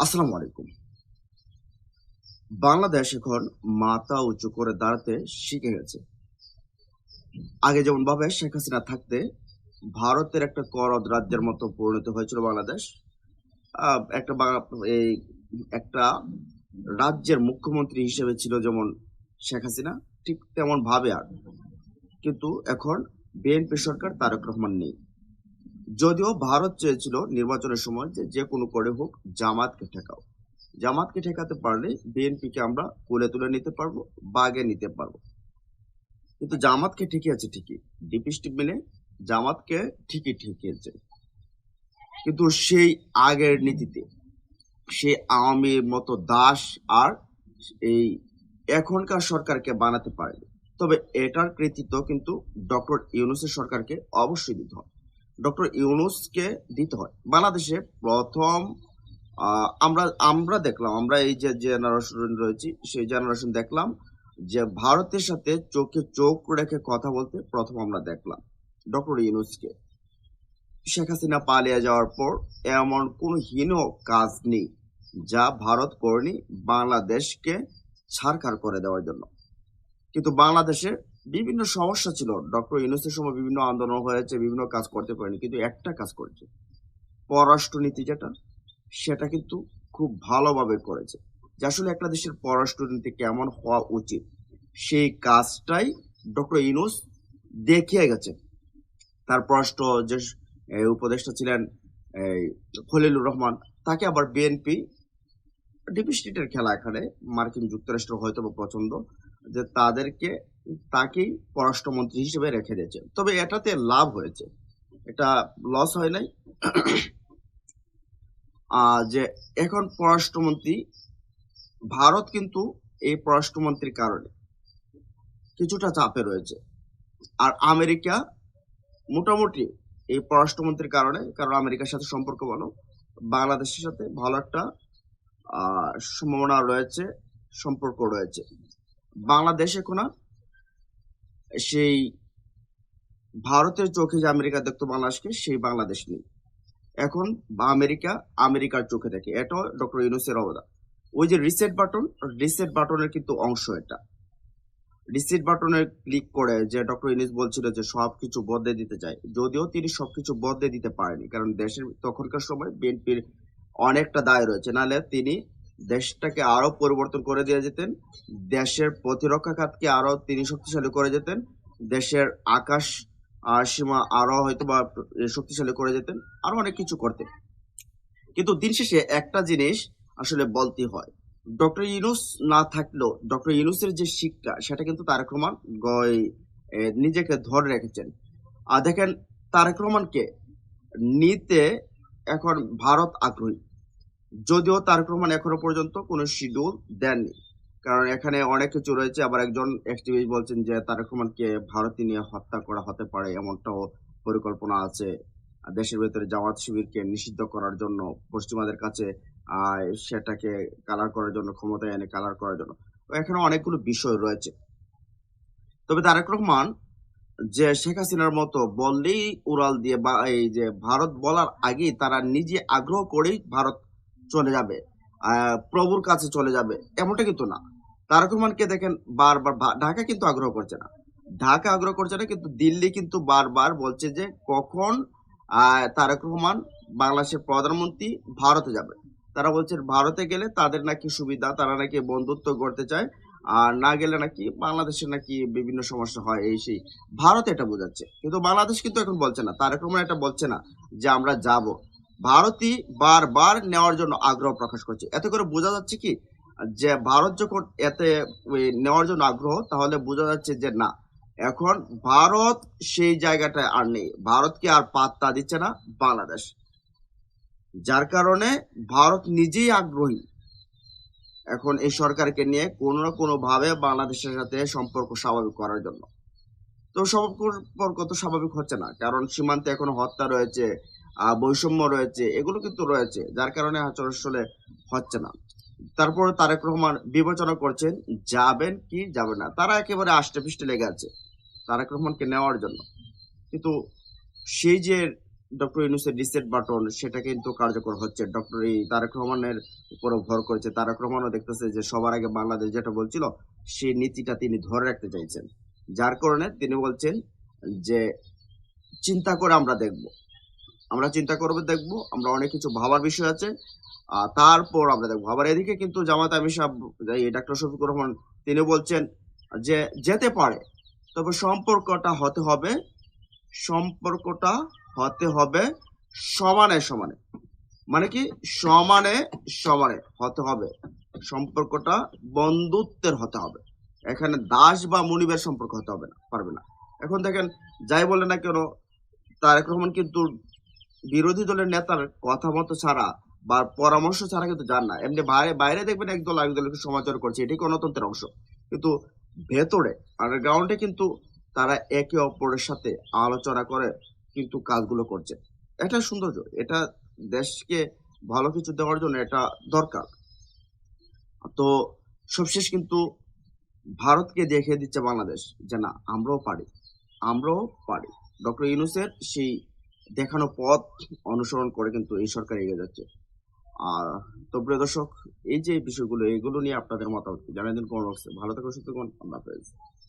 আসসালামু আলাইকুম। বাংলাদেশ এখন মাথা উঁচু করে দাঁড়াতে শিখে গেছে। আগে যেমন ভাবে শেখ হাসিনা থাকতে ভারতের একটা করদ রাজ্যের মতো পরিণত হয়েছিল বাংলাদেশ। আ একটা এই একটা রাজ্যের মুখ্যমন্ত্রী হিসেবে ছিল যেমন শেখ হাসিনা, ঠিক তেমন ভাবে আর। কিন্তু এখন বিএনপি সরকার তারেক রহমান নেই। যদিও ভারত চেয়েছিল নির্বাচনের সময় যে যেকোনো করে হোক জামাতকে ঠেকাও। জামাতকে ঠেকাতে পারলে বিএনপিকে আমরা কোলে তুলে নিতে পারবো, বাগে নিতে পারবো। কিন্তু জামাতকে ঠেকিয়েছে ঠিকই। ডিপিস্টিক মিলে জামাতকে ঠিকই ঠেকিয়েছে। কিন্তু সেই আগের নীতিতে সেই আওয়ামীর মতো দাস আর এই এখনকার সরকারকে বানাতে পারেনি। তবে এটার কৃতিত্ব কিন্তু ডক্টর ইউনূসের সরকারকে অবশ্যই দিতে হয়। ডক্টর ইউনূসকে দিতে হয়। বাংলাদেশে প্রথম আমরা আমরা দেখলাম, আমরা এই যে জেনারেশন রয়েছি সেই জেনারেশন দেখলাম যে ভারতের সাথে চোখে চোখ রেখে কথা বলতে প্রথম আমরা দেখলাম ডক্টর ইউনূসকে। শেখ হাসিনা পালিয়ে যাওয়ার পর এমন কোনো হীন কাজ নেই যা ভারত করেনি বাংলাদেশকে ছারখার করে দেওয়ার জন্য। কিন্তু বাংলাদেশে বিভিন্ন সমস্যা ছিল, ডক্টর ইউনূসের সময় বিভিন্ন আন্দোলন হয়েছে, বিভিন্ন কাজ করতে পারেনি, কিন্তু একটা কাজ করেছে, পররাষ্ট্রনীতি যেটা, সেটা কিন্তু খুব ভালোভাবে করেছে। যে আসলে একটা দেশের পররাষ্ট্রনীতি কেমন হওয়া উচিত সেই কাজটাই ডক্টর ইউনূস দেখিয়ে গেছে। তার পররাষ্ট্র যে উপদেষ্টা ছিলেন এই খলিলুর রহমান, তাকে আবার বিএনপি ডিপ স্টেটের খেলা, এখানে মার্কিন যুক্তরাষ্ট্র হয়তো বা পছন্দ যে তাকেই পররাষ্ট্রমন্ত্রী হিসেবে রেখে দিয়েছে। তবে এটাতে লাভ হয়েছে, এটা লস হয় নাই। যে এখন পররাষ্ট্রমন্ত্রী ভারত কিন্তু এই পররাষ্ট্রমন্ত্রীর কারণে কিছুটা চাপে রয়েছে, আর আমেরিকা মোটামুটি এই পররাষ্ট্রমন্ত্রীর কারণে, কারণ আমেরিকার সাথে সম্পর্ক ভালো, বাংলাদেশের সাথে ভালো একটা সম্ভাবনা রয়েছে, সম্পর্ক রয়েছে। বাংলাদেশ এখন আর সেই ভারতের চোখে যে আমেরিকা দেখতো বাংলাদেশকে, সেই বাংলাদেশ নেই এখন। আমেরিকা আমেরিকার চোখে দেখে। এটা ডক্টর ইউনূসের অবদান। ওই যে রিসেট বাটনের কিন্তু অংশ এটা। রিসেট বাটনে ক্লিক করে যে ডক্টর ইউনূস বলছিল যে সবকিছু বদলে দিতে চায়, যদিও তিনি সবকিছু বদলে দিতে পারেনি, কারণ দেশের তখনকার সময় বিএনপির অনেকটা দায় রয়েছে, নাহলে তিনি দেশটাকে আরো পরিবর্তন করে দিয়ে যেতেন, দেশের প্রতিরক্ষা খাতকে আরো তিনি শক্তিশালী করে যেতেন, দেশের আকাশ সীমা আরো হয়তো বা শক্তিশালী করে যেতেন, আরো অনেক কিছু করতেন। কিন্তু দিন শেষে একটা জিনিস আসলে বলতে হয়, ডক্টর ইউনূস না থাকলেও ডক্টর ইউনূসের যে শিক্ষা সেটা কিন্তু তারেক রহমান নিজেকে ধরে রেখেছেন। আর দেখেন, তারেক রহমানকে নিতে এখন ভারত আগ্রহী, যদিও তারেক রহমান এখনো পর্যন্ত কোনো শিডিউল দেননি, কারণ এখানে অনেক কিছু রয়েছে। আবার একজন অ্যাক্টিভিস্ট বলছেন যে তারেক রহমানকে ভারতে নিয়ে হত্যা করা হতে পারে, এমনটাও পরিকল্পনা আছে। দেশের ভেতরে জামাত শিবিরকে নিষিদ্ধ করার জন্য, পশ্চিমাদের কাছে সেটাকে কালার করার জন্য, ক্ষমতায় এনে কালার করার জন্য। তো এখানে অনেকগুলো বিষয় রয়েছে। তবে তারেক রহমান যে শেখ হাসিনার মতো বললেই উড়াল দিয়ে, বা এই যে ভারত বলার আগেই তারা নিজে আগ্রহ করেই ভারত চলে যাবে, প্রভুর কাছে চলে যাবে, এমনটা কিন্তু না। তারেক রহমানকে দেখেন বারবার ঢাকা কিন্তু আগ্রহ করছে না, ঢাকা আগ্রহ করছে না, কিন্তু দিল্লি কিন্তু বারবার বলছে যে কখন তারেক রহমান বাংলাদেশের প্রধানমন্ত্রী ভারতে যাবে। তারা বলছে ভারতে গেলে তাদের নাকি সুবিধা, তারা নাকি বন্ধুত্ব করতে চায়, আর না গেলে নাকি বাংলাদেশে নাকি বিভিন্ন সমস্যা হয়, এই সেই ভারত এটা বোঝাচ্ছে। কিন্তু বাংলাদেশ কিন্তু এখন বলছে না, তারেক রহমান এটা বলছে না যে আমরা যাব। ভারতই বারবার নেওয়ার জন্য আগ্রহ প্রকাশ করছে। এতে করে বোঝা যাচ্ছে কি যে ভারত যখন এতে নেওয়ার জন্য আগ্রহ, তাহলে বোঝা যাচ্ছে যে না, এখন ভারত সেই জায়গাটায় আর নেই, ভারতকে আর পাত্তা দিচ্ছে না বাংলাদেশ, যার কারণে ভারত নিজেই আগ্রহী এখন এই সরকারকে নিয়ে কোনো না কোনো ভাবে বাংলাদেশের সাথে সম্পর্ক স্বাভাবিক করার জন্য। তো সম্পর্ক তো স্বাভাবিক হচ্ছে না, কারণ সীমান্তে এখনো হত্যা রয়েছে, বৈষম্য রয়েছে, এগুলো কিন্তু রয়েছে, যার কারণে আসলে হচ্ছে না। তারপর তারেক রহমান বিবেচনা করছেন যাবেন কি যাবেন না, তারা একেবারে আষ্টে পৃষ্ঠে লেগে আছে তারেক রহমানকে নেওয়ার জন্য। কিন্তু সেই যে ডক্টর ইউনূসের রিসেট বাটন সেটা কিন্তু কার্যকর হচ্ছে। ডক্টর এই তারেক রহমানের উপরও ভর করেছে। তারেক রহমানও দেখতেছে যে সবার আগে বাংলাদেশ যেটা বলছিল সেই নীতিটা তিনি ধরে রাখতে চাইছেন। যার কারণে তিনি বলছেন যে চিন্তা করে আমরা দেখব। আমরা চিন্তা করবে দেখব। আমরা অনেক কিছু ভাবার বিষয় আছে। তারপর আমরা দেখব। আবার এদিকে কিন্তু জামায়াত আমির সাহেব এই ডাক্তার শফিকুর রহমান তিনি বলছেন যে যেতে পারে। তবে সম্পর্কটা হতে হবে সমানে, সমানে। মানে কি? সমানে, সমানে হতে হবে। সম্পর্কটা বন্ধুত্বের হতে হবে। এখানে দাস বা মনিবের সম্পর্ক হতে হবে না, পারবে না। এখন দেখেন যাই বলেন না কেন তারেক রহমান কিন্তু বিরোধী দলের নেতার কথা মতো ছাড়া বা পরামর্শ ছাড়া কিন্তু যান না। এমনি বাইরে বাইরে দেখবেন একদল আরেক দলকে সমালোচনা করছে, এটাই গণতন্ত্রের অংশ। কিন্তু ভেতরে আন্ডারগ্রাউন্ডে কিন্তু তারা একে অপরের সাথে আলোচনা করে কিন্তু কাজগুলো করছে। এটা সৌন্দর্য, এটা দেশকে ভালো কিছু দেওয়ার জন্য এটা দরকার। তো সবশেষ কিন্তু ভারতকে দেখিয়ে দিচ্ছে বাংলাদেশ যে না আমরাও পারি। ডক্টর ইউনূসের সেই দেখানো পথ অনুসরণ করে কিন্তু এই সরকার এগিয়ে যাচ্ছে। আর তো প্রিয় দর্শক এই যে বিষয়গুলো এগুলো নিয়ে আপনাদের মতামত জানাই দিন কমেন্ট বক্সে। ভালো থাকুন, সুস্থ থাকুন, আল্লাহ হাফেজ।